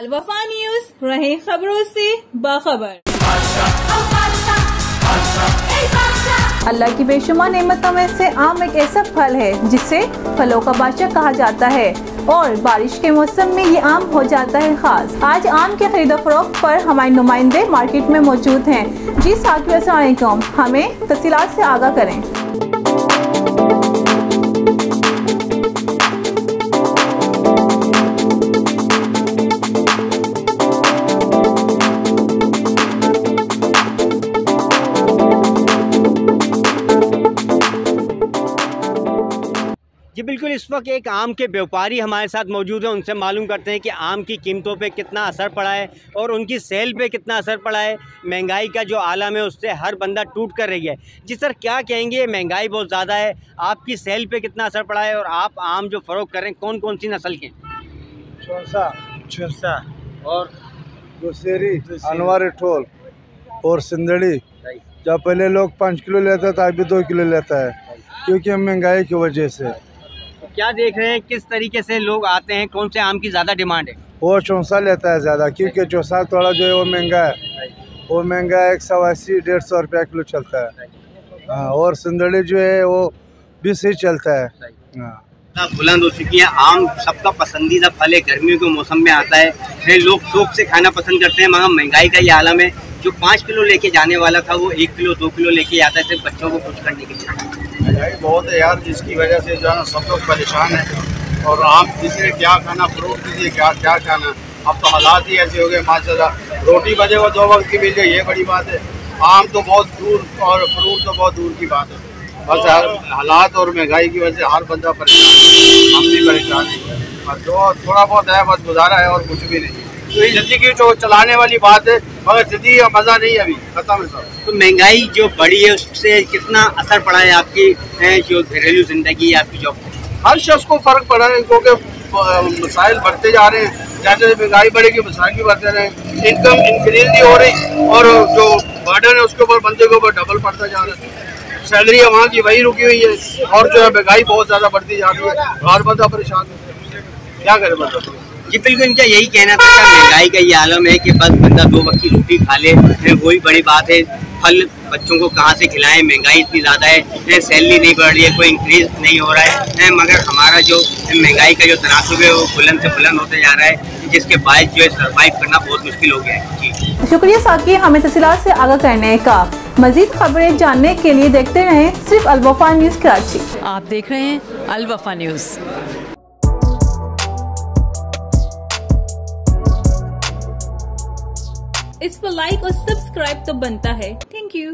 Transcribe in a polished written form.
अल वफा न्यूज, रहे खबरों से बाखबर। अल्लाह की बेशुमार नेमतों में से आम एक ऐसा फल है जिसे फलों का बादशाह कहा जाता है और बारिश के मौसम में ये आम हो जाता है खास। आज आम के खरीदो फरोख्त पर हमारे नुमाइंदे मार्केट में मौजूद हैं। जी साकिब, अस्सलाम वालेकुम, हमें तफसीलात से आगाह करें। जी बिल्कुल, इस वक्त एक आम के व्यापारी हमारे साथ मौजूद हैं। उनसे मालूम करते हैं कि आम की कीमतों पे कितना असर पड़ा है और उनकी सेल पे कितना असर पड़ा है। महंगाई का जो आलम है उससे हर बंदा टूट कर रही है। जी सर, क्या कहेंगे, महंगाई बहुत ज़्यादा है, आपकी सेल पे कितना असर पड़ा है और आप आम जो फ़रोख्त कर रहे हैं कौन कौन सी नस्ल के? चुरसा और दुसेरी, अनवर ठोल और सिंदड़ी। जब पहले लोग 5 किलो लेता था, अभी 2 किलो लेता है क्योंकि महंगाई की वजह से। क्या देख रहे हैं, किस तरीके से लोग आते हैं, कौन से आम की ज़्यादा डिमांड है? वो चौसा लेता है ज़्यादा, क्योंकि चौसा थोड़ा जो है वो महंगा है। वो महंगा है, 180-150 रुपया किलो चलता है। हाँ, और सिंदड़ी जो है वो 20 ही चलता है। हाँ, बुलंद हो चुकी है। आम सबका पसंदीदा फल है, गर्मियों के मौसम में आता है, फिर लोग शौक से खाना पसंद करते हैं। मगर महंगाई का ये आलम है, जो 5 किलो लेके जाने वाला था वो 1 किलो 2 किलो लेके आता है, सिर्फ बच्चों को खुश करने के लिए। महंगाई बहुत है यार, जिसकी वजह से जो है ना सब लोग परेशान हैं। और आप किसी ने क्या खाना, फ्रूट कीजिए क्या क्या खाना। अब तो हालात ही ऐसे हो गए माशाल्लाह। रोटी बजे वो 2 वक्त की मिल जाए, ये बड़ी बात है। आम तो बहुत दूर और फ्रूट तो बहुत दूर की बात है। बस हालात और महंगाई की वजह से हर बंदा परेशान है, हम भी परेशान हैं। और जो थोड़ा बहुत है बस गुजारा है और कुछ भी नहीं। तो ये ज़िंदगी जो चलाने वाली बात है, मगर ज़िंदगी का मज़ा नहीं है, अभी खत्म है सब। तो महंगाई जो बढ़ी है उससे कितना असर पड़ा है आपकी जो घरेलू जिंदगी, आपकी जॉब? हर शख्स को फ़र्क पड़ा है, क्योंकि मसाइल बढ़ते जा रहे हैं। जैसे महंगाई बढ़ेगी मसाइल भी बढ़ते रहे, इनकम इंक्रीज नहीं हो रही और जो बर्डन है उसके ऊपर बंदे के ऊपर डबल बढ़ता जा रहा है। सैलरी वहाँ की वही रुकी हुई है और जो है महंगाई बहुत ज़्यादा बढ़ती जा रही है। हर बंदा परेशान है, क्या करे मतलब। जी बिल्कुल, इनका यही कहना था कि महंगाई का ये आलम है कि बस बंदा 2 वक्त की रोटी खा ले, वही बड़ी बात है। फल बच्चों को कहाँ से खिलाएं, महंगाई इतनी ज़्यादा है, सैलरी नहीं बढ़ रही है, कोई इंक्रीज नहीं हो रहा है, मगर हमारा जो महंगाई का जो तनासुब है वो बुलंद से बुलंद होते जा रहा है, जिसके बायस जो है सर्वाइव करना बहुत मुश्किल हो गया है। जी शुक्रिया साकी, हमें तफसीलात से आगाह करने का। मजीद खबरें जानने के लिए देखते रहें सिर्फ अल वफा न्यूज़ कराची। आप देख रहे हैं अल वफा न्यूज़। इस पर लाइक और सब्सक्राइब तो बनता है। Thank you.